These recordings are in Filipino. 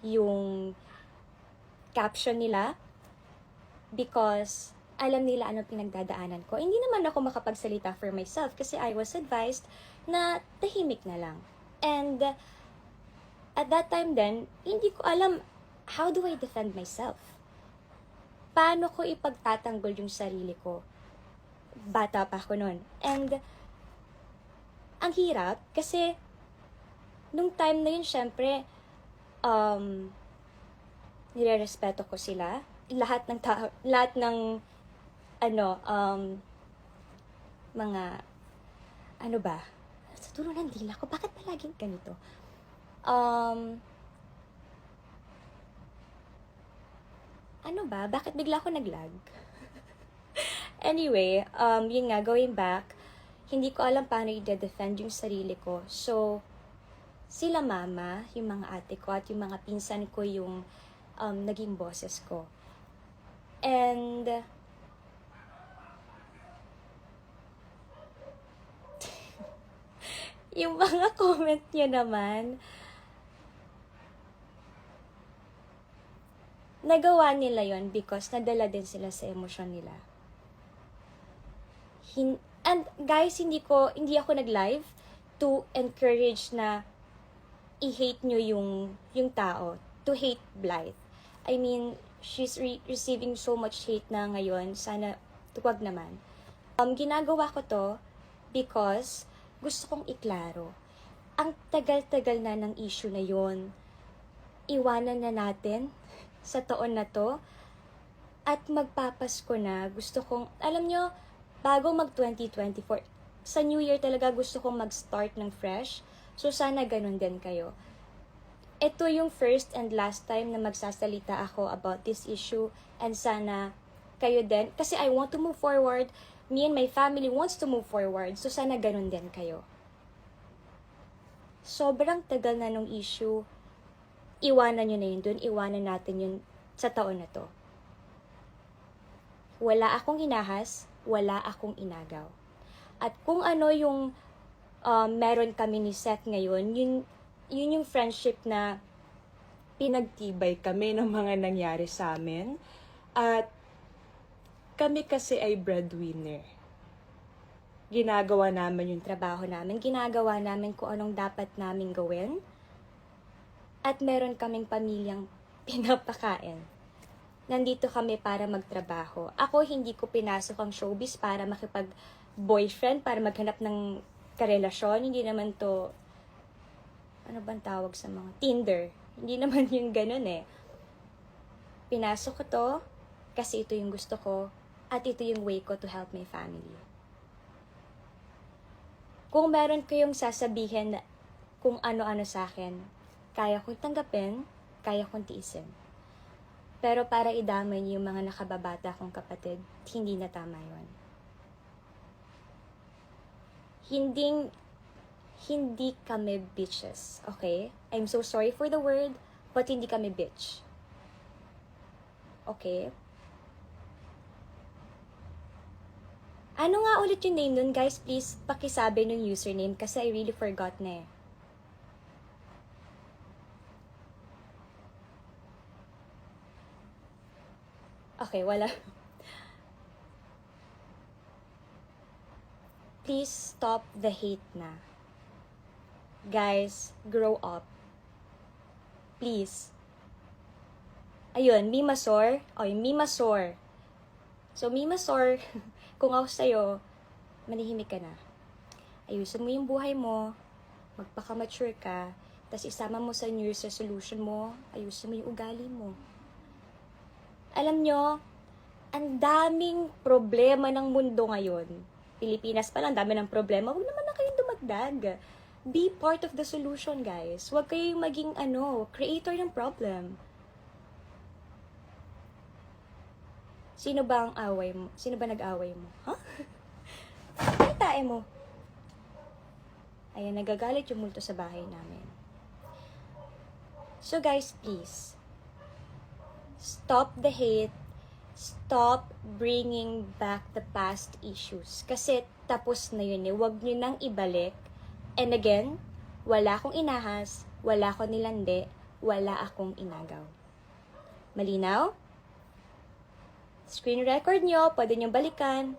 yung caption nila because alam nila anong pinagdadaanan ko. Hindi naman ako makapagsalita for myself kasi I was advised na tahimik na lang. And at that time then, hindi ko alam how do I defend myself? Paano ko ipagtatanggol yung sarili ko? Bata pa ako nun. And ang hirap kasi nung time na yun, syempre, nire-respeto ko sila. Lahat ng mga, ano ba? Sa dulo ng dila ko, bakit palaging ganito? Ano ba? Bakit bigla ako naglag? Anyway, yun nga, going back, hindi ko alam paano i-defend yung sarili ko. So, sila mama, yung mga ate ko, at yung mga pinsan ko yung naging bosses ko. And yung mga comment niya naman, nagawa nila yon because nadala din sila sa emosyon nila. And guys, hindi ako nag-live to encourage na i-hate nyo yung tao, to hate Blythe. I mean, she's receiving so much hate na ngayon, sana tuwag naman. Ginagawa ko to because gusto kong iklaro. Ang tagal-tagal na ng issue na yon. Iwanan na natin sa taon na to at magpapasko na. Gusto kong, alam nyo, bago mag 2024, sa New Year talaga gusto kong mag-start ng fresh. So sana ganun din kayo. Ito yung first and last time na magsasalita ako about this issue and sana kayo din. Kasi I want to move forward. Me and my family wants to move forward. So sana ganun din kayo. Sobrang tagal na nung issue. Iwanan nyo na yun dun. Iwanan natin yun sa taon na to. Wala akong inahas. Wala akong inagaw. At kung ano yung meron kami ni Seth ngayon, yun yung friendship na pinagtibay kami ng mga nangyari sa amin. At kami kasi ay breadwinner. Ginagawa namin yung trabaho namin, ginagawa namin kung anong dapat namin gawin. At meron kaming pamilyang pinapakain. Nandito kami para magtrabaho. Ako, hindi ko pinasok ang showbiz para makipag-boyfriend, para maghanap ng karelasyon. Hindi naman to, ano bang tawag sa mga Tinder? Hindi naman yung ganun eh. Pinasok ko to kasi ito yung gusto ko at ito yung way ko to help my family. Kung meron kayong sasabihin kung ano-ano sa akin, kaya kong tanggapin, kaya kong tiisin. Pero para idamay niyo yung mga nakababata kong kapatid, hindi na tama yun. Hindi kami bitches, okay? I'm so sorry for the word, but hindi kami bitch. Okay? Ano nga ulit yung name nun, guys? Please, pakisabi nung username kasi I really forgot na eh. Okay, wala. Please stop the hate na. Guys, grow up. Please. Ayun, Mimasor. Oy, Mimasor. So, Mimasor, kung ako sa'yo, manihimik ka na. Ayusin mo yung buhay mo, magpaka-mature ka, tapos isama mo sa New Year's resolution mo, ayusin mo yung ugali mo. Alam nyo, ang daming problema ng mundo ngayon. Pilipinas pa lang, dami ng problema. Huwag naman na kayong dumagdag. Be part of the solution, guys. Huwag kayong maging, creator ng problem. Sino ba ang away mo? Sino ba nag-away mo? Huh? Tae mo. Ayan, nagagalit yung multo sa bahay namin. So, guys, please. Stop the hate. Stop bringing back the past issues. Kasi tapos na yun eh. Huwag nyo nang ibalik. And again, wala akong inahas, wala ko nilandi, wala akong inagaw. Malinaw? Screen record nyo, pwede nyo balikan,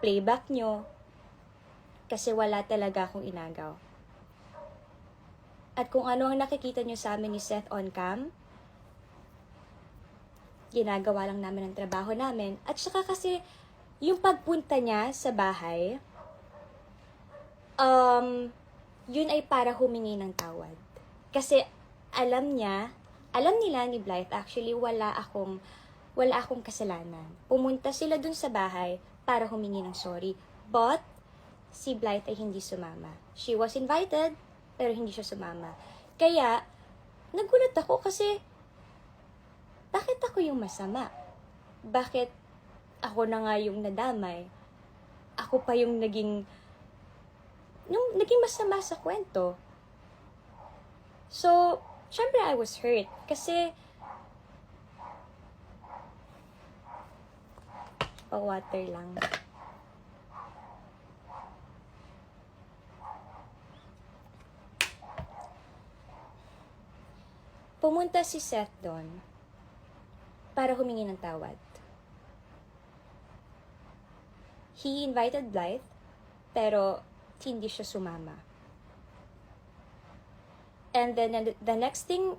playback nyo, kasi wala talaga akong inagaw. At kung ano ang nakikita nyo sa amin ni Seth on cam, ginagawa lang namin ang trabaho namin. At saka kasi, yung pagpunta niya sa bahay, yun ay para humingi ng tawad. Kasi alam nila ni Blythe, actually wala akong kasalanan. Pumunta sila dun sa bahay para humingi ng sorry. But, si Blythe ay hindi sumama. She was invited, pero hindi siya sumama. Kaya, nagulat ako kasi, bakit ako yung masama? Bakit ako na nga yung nadamay? Ako pa yung naging masama sa kwento. So, syempre I was hurt. Kasi, pa-water lang. Pumunta si Seth doon para humingi ng tawad. He invited Blythe, pero hindi siya sumama. And then the next thing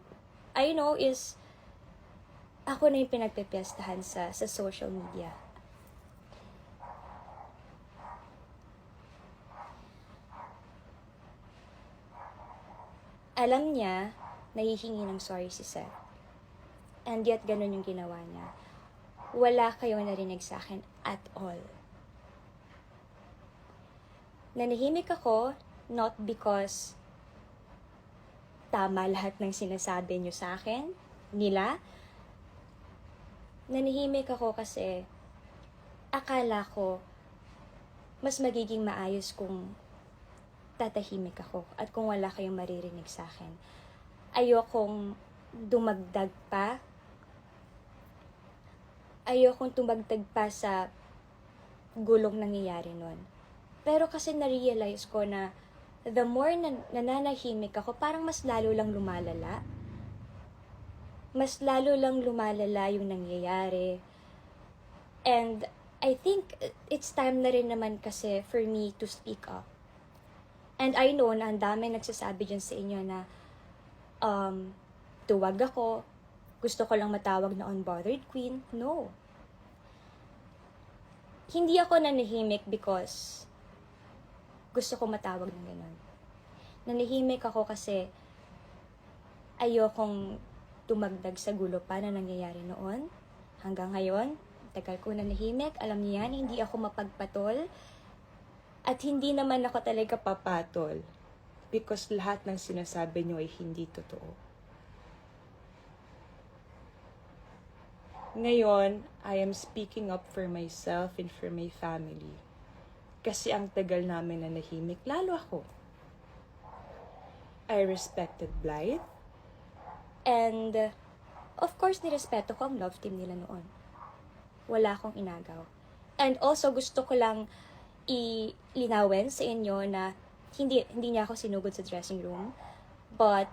I know is ako na yung pinagpepiestahan sa social media. Alam niya, nahihingi ng sorry si Seth. And yet, ganun yung ginawa niya. Wala kayong narinig sa akin at all. Nanahimik ako, not because tama lahat ng sinasabi niyo sa akin, nila. Nanahimik ako kasi akala ko mas magiging maayos kung tatahimik ako at kung wala kayong maririnig sa akin. Ayokong dumagdag pa. Ayokong tumagdag pa sa gulong nangyayari nun. Pero kasi na-realize ko na the more nananahimik ako, parang mas lalo lang lumalala. Mas lalo lang lumalala yung nangyayari. And I think it's time na rin naman kasi for me to speak up. And I know na ang dami nagsasabi dyan sa inyo na tuwag ako, gusto ko lang matawag na unbothered queen. No. Hindi ako nanahimik because gusto ko matawag ng ganun. Nanahimik ako kasi ayokong tumagdag sa gulo pa na nangyayari noon. Hanggang ngayon, tagal ko nanahimik. Alam niyo yan, hindi ako mapagpatol. At hindi naman ako talaga papatol. Because lahat ng sinasabi niyo ay hindi totoo. Ngayon, I am speaking up for myself and for my family. Kasi ang tagal namin na nahimik, lalo ako. I respected Blythe. And, of course, nirespeto ko ang love team nila noon. Wala akong inagaw. And also, gusto ko lang ilinawin sa inyo na hindi niya ako sinugod sa dressing room. But,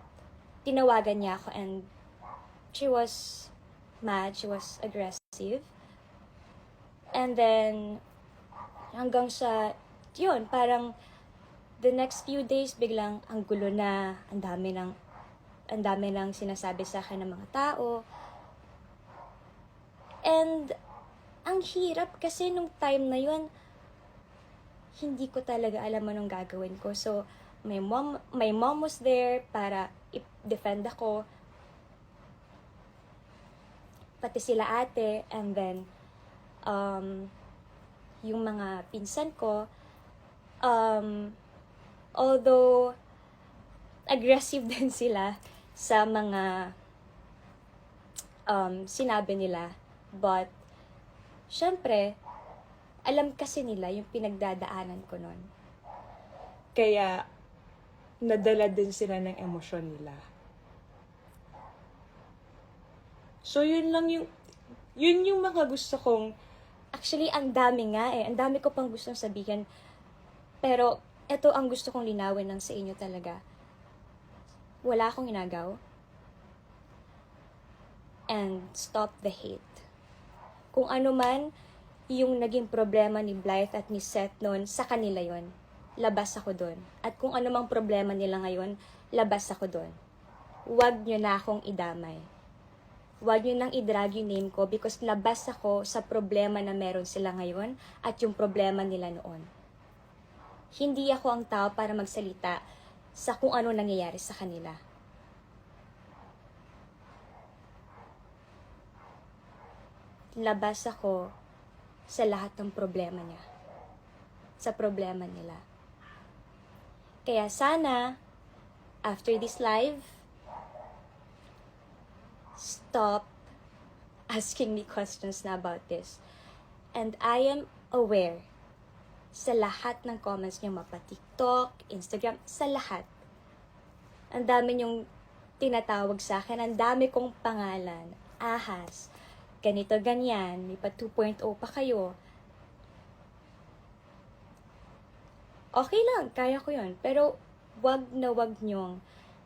tinawagan niya ako and she was mad, she was aggressive. And then, hanggang sa, yun, parang the next few days, biglang ang gulo na, ang dami lang sinasabi sa akin ng mga tao. And, ang hirap kasi nung time na yun, hindi ko talaga alam anong gagawin ko. So, my mom was there para i-defend ako. Pati sila ate, and then, yung mga pinsan ko, although aggressive din sila sa mga sinabi nila, but syempre, alam kasi nila yung pinagdadaanan ko nun. Kaya, nadala din sila ng emosyon nila. So, yun yung mga gusto kong, actually, ang dami nga ang dami ko pang gustong sabihin, pero, ito ang gusto kong linawin lang sa inyo talaga. wala akong inagaw. And stop the hate. Kung ano man yung naging problema ni Blythe at ni Seth noon, sa kanila yon. Labas ako doon. At kung ano mang problema nila ngayon, labas ako doon. Huwag nyo na akong idamay. Huwag nyo nang i-drag yung name ko because labas ako sa problema na meron sila ngayon at yung problema nila noon. Hindi ako ang tao para magsalita sa kung ano nangyayari sa kanila. Labas ako sa lahat ng problema niya. Sa problema nila. Kaya sana, after this live, stop asking me questions na about this. And I am aware sa lahat ng comments niyo, mapa TikTok, Instagram, sa lahat. Ang dami niyong tinatawag sa akin, ang dami kong pangalan, ahas, ganito, ganyan, may pa 2.0 pa kayo. Okay lang, kaya ko yun. Pero wag na wag niyong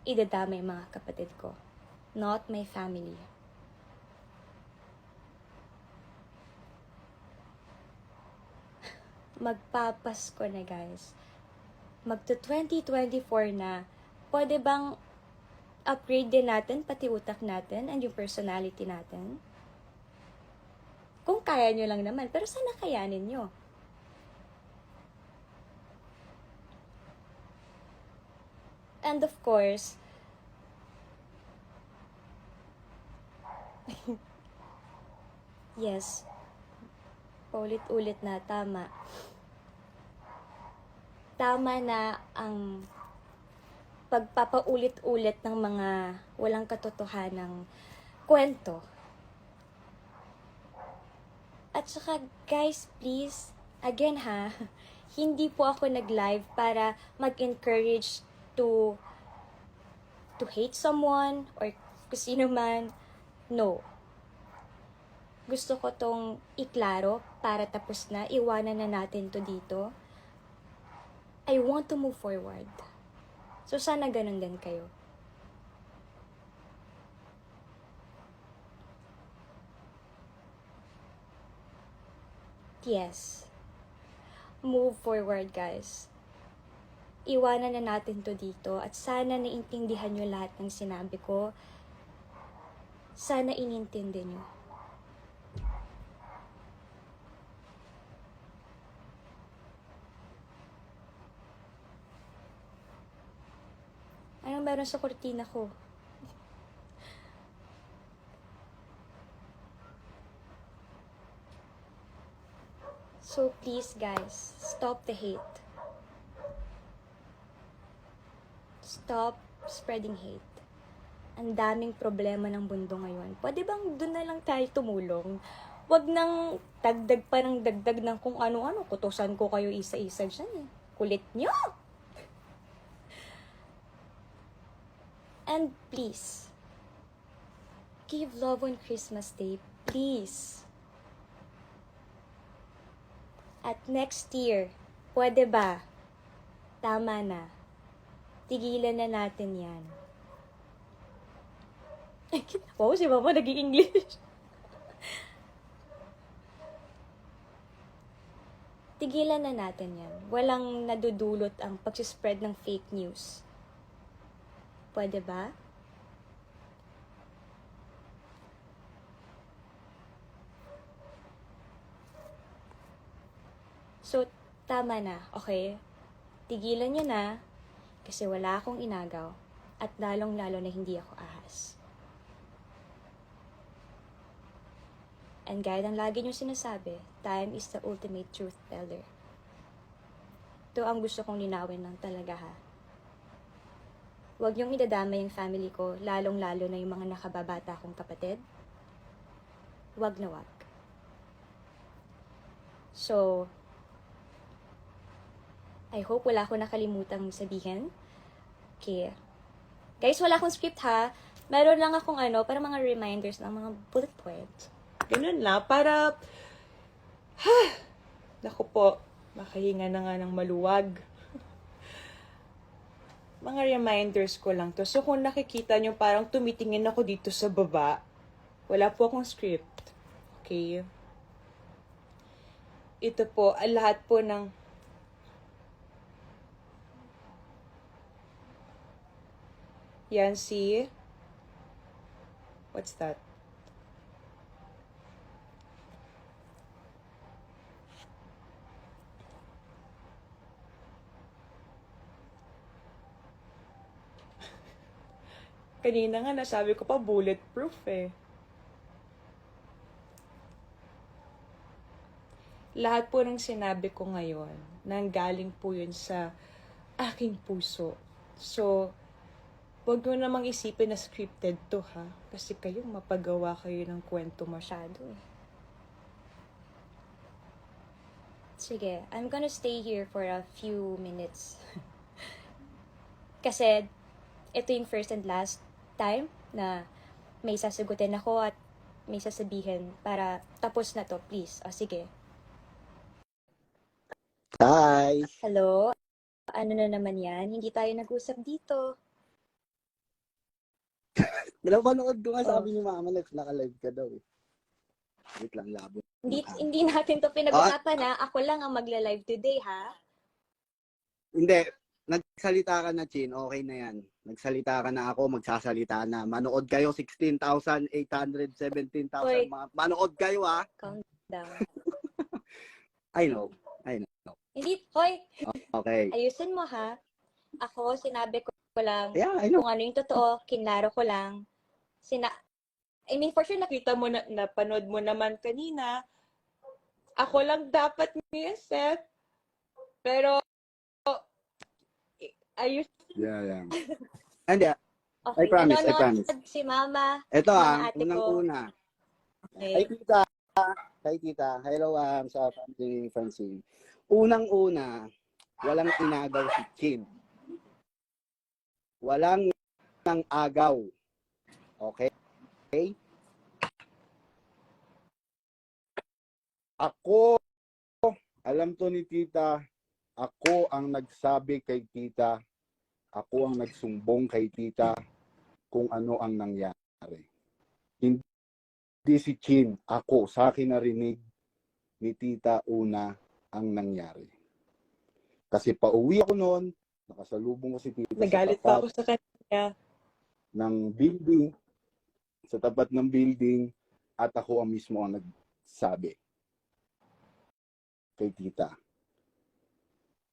idadama yung mga kapatid ko. Not my family. Magpapasko na, guys. Magto 2024 na. Pwede bang upgrade din natin pati utak natin and yung personality natin? Kung kaya nyo lang naman. Pero sana kayanin nyo. And of course, yes, paulit-ulit na, tama. Tama na ang pagpapaulit-ulit ng mga walang katotohanang kwento. At saka, guys, please, again ha, hindi po ako nag-live para mag-encourage to hate someone or kung sino man. No. Gusto ko tong iklaro para tapos na, iwanan na natin to dito. I want to move forward. So sana ganun din kayo. Yes. Move forward, guys. Iwanan na natin to dito at sana naintindihan nyo lahat ng sinabi ko. Sana inintindi nyo. Anong meron sa kortina ko? So please, guys, stop the hate. Stop spreading hate. Ang daming problema ng mundo ngayon. Pwede bang doon na lang tayo tumulong? Wag nang dagdag pa ng dagdag ng kung ano-ano. Kutusan ko kayo isa-isa dyan. Kulit nyo! And please, give love on Christmas Day. Please. At next year, pwede ba? Tama na. Tigilan na natin yan. Wow, si Mama naging English. Tigilan na natin yan. Walang nadudulot ang pagsispread ng fake news. Pwede ba? So, tama na. Okay? Tigilan nyo na. Kasi wala akong inagaw at lalong-lalo na hindi ako ahas. And gaya ng lagi nyo sinasabi, time is the ultimate truth teller. Ito ang gusto kong linawin lang talaga ha. Huwag niyong idadama yung family ko, lalong-lalo na yung mga nakababata kong kapatid. Huwag na huwag. So, I hope wala akong nakalimutang sabihin. Okay. Guys, wala akong script ha. Meron lang akong para mga reminders ng mga bullet points. Ganun lang, para, naku po, makahinga na nga ng maluwag. mga reminders ko lang to. So kung nakikita nyo parang tumitingin ako dito sa baba, wala po akong script. Okay? Ito po, lahat po ng yan, see? What's that? Kanina nga nasabi ko pa bulletproof eh. Lahat po ng sinabi ko ngayon, nanggaling po yun sa aking puso. So, wag nyo namang isipin na scripted to ha. Kasi kayo, mapagawa kayo ng kwento masyado eh. Sige, I'm gonna stay here for a few minutes. Kasi, ito yung first and last time na may sasagutin ako at may sasabihin para tapos na to, please. O, sige. Hi! Hello? Ano na naman yan? Hindi tayo nag-usap dito. Napanood ko nga Oh. sabi ni Mama naka-live ka daw eh. Wait lang, labo. Hindi natin to pinag-usapan ha. Ako lang ang magla-live today ha. Hindi, nagsalita ka na, Chin. Okay na yan. Nagsalita ka na ako, magsasalita na. Manood kayo, 16,800, 17,000. Hoy. Manood kayo ah. Calm down. I know. Hindi, hoy, Okay. ayusin mo ha. Ako, sinabi ko lang Yeah, I know. kung ano yung totoo, kinlaro ko lang. I mean, for sure, Nakita mo na, napanood mo naman kanina. Ako lang dapat niya set. Pero, ayos. Yeah. And yeah, okay, I promise. nanonood si Mama. Ito Mga ah, ate ko. unang-una. Hi, Okay. tita. Hi, tita. Hello, sa family, Francine. Unang-una, walang inagaw si Chin. Walang nang agaw. Okay? Ako, alam to ni tita, ako ang nagsabi kay tita, ako ang nagsumbong kay tita kung ano ang nangyari. Hindi si Chin, ako, sa akin narinig ni tita una ang nangyari. Kasi pauwi ako noon, nakasalubong ko si tita Nagalit sa pa tapat ako sa kanya. ng building, sa tapat ng building, at ako ang mismo ang nagsabi kay tita.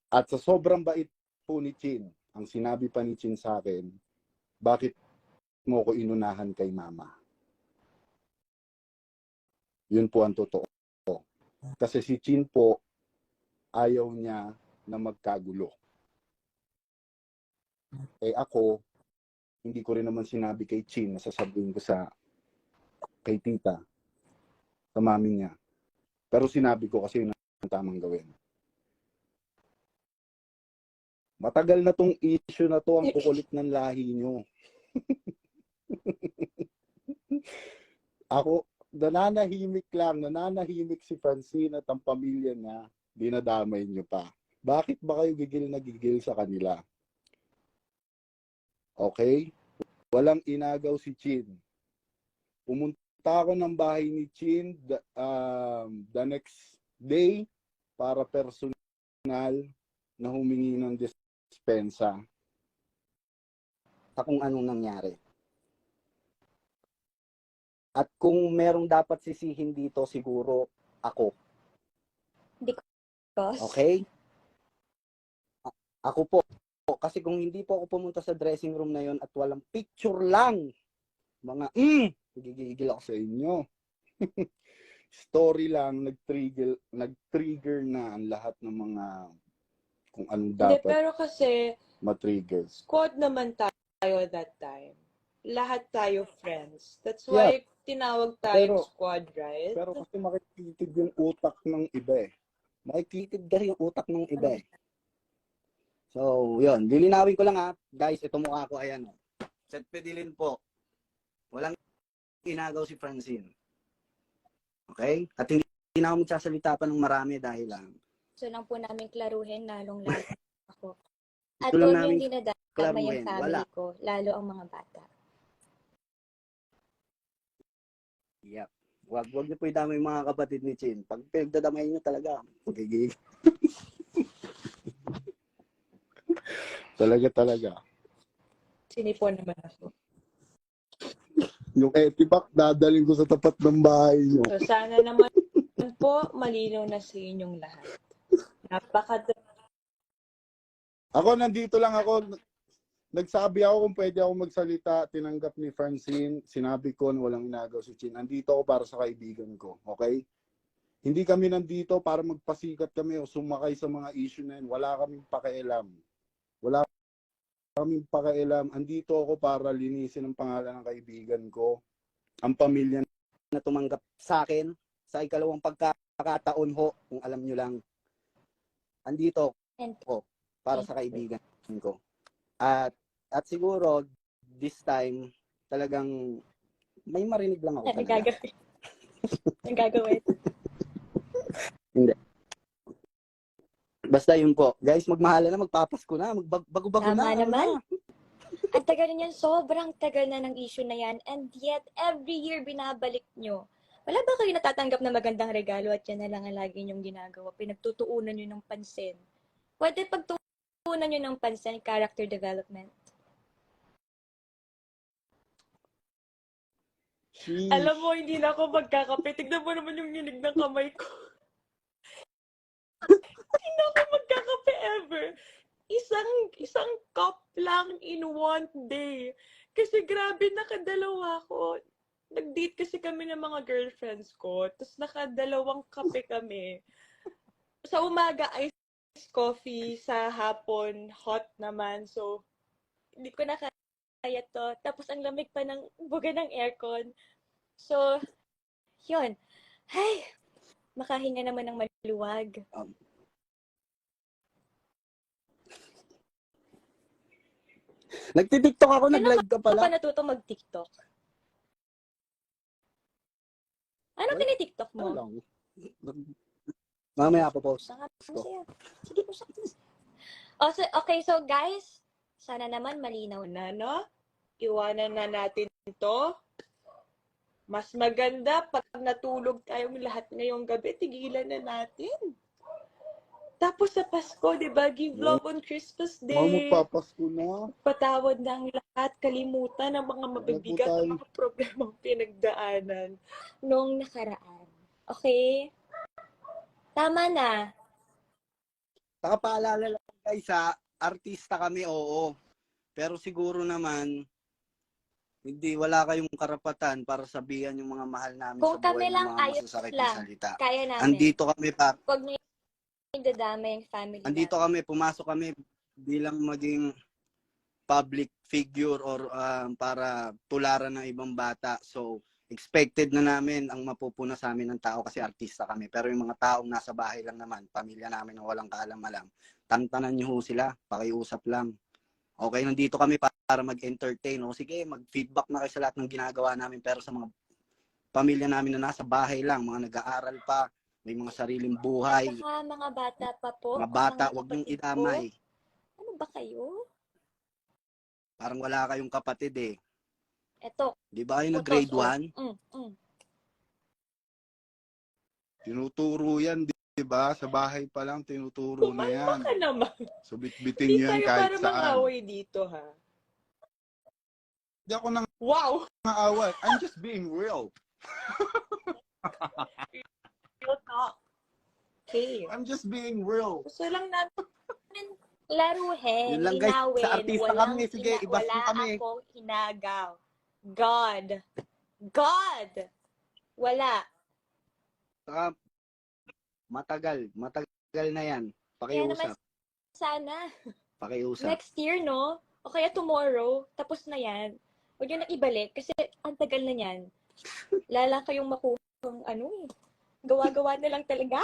At sa sobrang bait po ni Chin, ang sinabi pa ni Chin sa akin, bakit mo ko inunahan kay mama? Yun po ang totoo. Kasi si Chin po, ayaw niya na magkagulo. Eh ako, hindi ko rin naman sinabi kay Chin na sasabihin ko kay tita, sa mami niya. Pero sinabi ko kasi yun ang tamang gawin. Matagal na tong issue na to, ang kukulit ng lahi nyo. Ako, nananahimik si Francine at ang pamilya niya, dinadamay nyo pa. Bakit ba kayo gigil na gigil sa kanila? Okay? Walang inagaw si Chin. Pumunta ako ng bahay ni Chin the next day para personal na humingi ng dispensa sa kung anong nangyari. At kung merong dapat sisihin dito, siguro ako. Because, Okay? Ako po. Kasi kung hindi po ako pumunta sa dressing room na yon at walang picture lang, gigigil ako sa inyo. Story lang, nag-trigger na ang lahat ng mga kung anong Hindi, dapat pero kasi, matrigger. squad naman tayo that time. Lahat tayo friends. That's why tinawag tayong squad, right? Pero kasi makikitid yung utak ng iba eh. Makikitid kasi yung utak ng iba eh. So, yun. Lilinawin ko lang ha. Guys, ito mukha ko. Ayan. Seth Pedilin po. Walang inagaw si Francine. Okay? At hindi na ako magsasalita pa ng marami dahil lang. so lang po namin klaruhin, lalong-lalo ako. At Ito lang huwag namin yung dinadaan yung klaruhin. family Wala. ko, lalo ang mga bata. Yep. Wag niyo po idamay yung mga kapatid ni Chin. Pag pinagdadamay niyo talaga, magiging Talaga. Sinipon naman ako. Yung etipak, dadaling ko sa tapat ng bahay nyo. So, sana naman po malinaw na sa inyong lahat. Ako, nandito lang ako. Nagsabi ako kung pwede ako magsalita. Tinanggap ni Francine. Sinabi ko na walang inagaw si Chin. Andito ako para sa kaibigan ko. Okay? Hindi kami nandito para magpasikat kami o sumakay sa mga issue na yun. Wala kaming pakialam. Wala kaming pakialam. Andito ako para linisin ang pangalan ng kaibigan ko. Ang pamilya. na tumanggap sa akin sa ikalawang pagkakataon ho, kung alam nyo lang. Andito And ako para sa kaibigan ko. At siguro, this time, talagang may marinig lang ako ano talaga. gagawin? Ang gagawin? Basta yun po. Guys, magmahala na, magpapasko na, magbago-bago Tama na. ano naman. na. Ang tagal niyan, sobrang tagal na ng issue na yan. And yet, every year binabalik nyo. Wala ba kayo natatanggap na magandang regalo at yan na lang ang lagi nyong ginagawa? Pinagtutuunan nyo ng pansin. Pwede pagtuunan nyo ng pansin, character development. Sheesh. Alam mo, hindi na ako magkakape. Tignan mo naman yung nginig ng kamay ko. Hindi na ako magkakape ever. Isang cup lang in one day. Kasi grabe, nakadalawa ko. Nag-date kasi kami ng mga girlfriends ko. Tapos nakadalawang kape kami. Sa umaga, iced coffee. Sa hapon, hot naman. So, hindi ko na kaya to. Tapos ang lamig pa ng buga ng aircon. So, yun. Ay, makahinga naman ng maluwag. Nagtitiktok ako, Kailan nag-live ka ka pa pala. natuto mag-TikTok? Ano Well, tinitiktok mo? Lang. Mamaya po post. Saka masaya. Sige po, saka masaya. Oh, so, okay, so guys, sana naman malinaw na. No? Iwanan na natin to. Mas maganda pag natulog tayong lahat ngayong gabi, tigilan na natin. Tapos sa Pasko, di ba? Give love on Christmas Mga Day. magpapasko na. Patawad na ang lahat. Kalimutan ang mga mabibigat Wala po na mga problemang pinagdaanan. Nung nakaraan. Okay? Tama na. Saka paalala lang guys ha, artista kami, oo. Pero siguro naman, hindi, wala kayong karapatan para sabihan yung mga mahal namin Kung sa buhay kami ng lang, mga ayos masasakit na lang. salita. Kaya namin. Andito kami para, Huwag niyo yung dadamay yung family andito namin. kami, pumasok kami bilang maging public figure or para tularan ng ibang bata. So, expected na namin ang mapupuna sa amin ng tao kasi artista kami. Pero yung mga taong nasa bahay lang naman, pamilya namin na walang kaalam-alam, tantanan niyo ho sila, pakiusap lang. Okay, nandito kami para mag-entertain. O sige, mag-feedback na kayo sa lahat ng ginagawa namin. Pero sa mga pamilya namin na nasa bahay lang, mga nag-aaral pa, may mga sariling buhay, Saka mga bata pa po. mga bata, ang wag niyong kapatid ko. idamay. Ano ba kayo? Parang wala kayong kapatid eh. Eto. Di ba kayo nag-grade utos, 1? Tinuturo yan, di ba? Sa bahay pa lang, tinuturo na yan. Kumalma ka naman. So, bitbitin Hindi nyo yan tayo kahit para saan. mang-away dito, ha? Hindi ako nang Wow! aawat. I'm just being real. Real talk. Okay. I'm just being real. Gusto lang natin Laruhin, Yun lang, guys. linawin, Sa artista kami. Sige, ibas wala mo kami. akong inagaw. God. God! Wala. Saka, matagal na yan. Kaya naman Pakiusap. sana, Pakiusap. next year, no? O kaya tomorrow, tapos na yan. Huwag nyo na ibalik kasi ang tagal na yan. Lala kayong makuha gawa-gawa na lang talaga.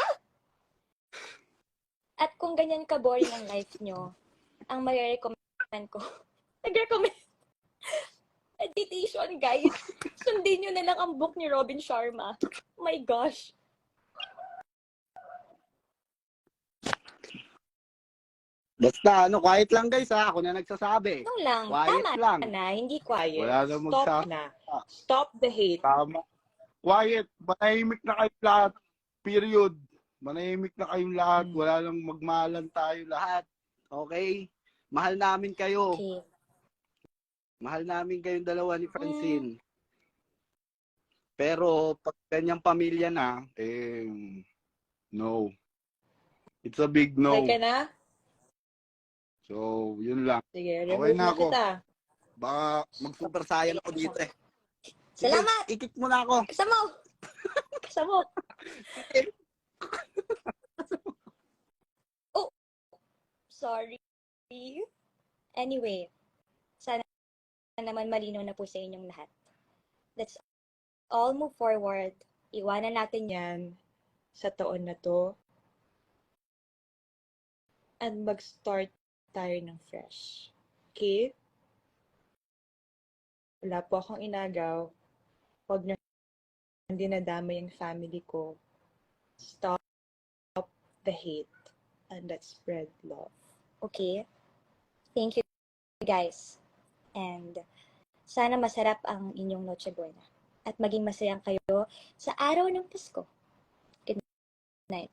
At kung ganyan ka-boring ang life nyo, ang marirecommend ko, nag-recommend meditation, guys. Sundin nyo na lang ang book ni Robin Sharma. Oh my gosh. Basta, quiet lang guys ha. Ako na nagsasabi. Ano lang, Quiet tama lang. na, hindi ko. Quiet. Wala na Stop magsabi. na. Stop the hate. Tama. Quiet. Manahimik na kayong lahat. Period. Manahimik na kayong lahat. Wala nang magmahalan tayo lahat. Okay? Mahal namin kayo. Okay. Mahal namin kayong dalawa ni Francine. Pero pag ganyang pamilya na, no. It's a big no. Okay ka na? So, yun lang. Sige, Okay remove na na ako. kita. Baka Super saiyan ako dito eh. Sige, Salamat! ikik mo na ako. Kasama! Kasama! Oh! Sorry. Anyway, sana naman malinaw na po sa inyong lahat. Let's all move forward. Iwanan natin Yan sa taon na to. And mag-start tayo ng fresh. Okay? Wala po akong inagaw. Huwag na hindi nadama yung family ko. Stop the hate and let's spread love. Okay? Thank you, guys. And sana masarap ang inyong Noche Buena. At maging masayang kayo sa araw ng Pasko. Good night.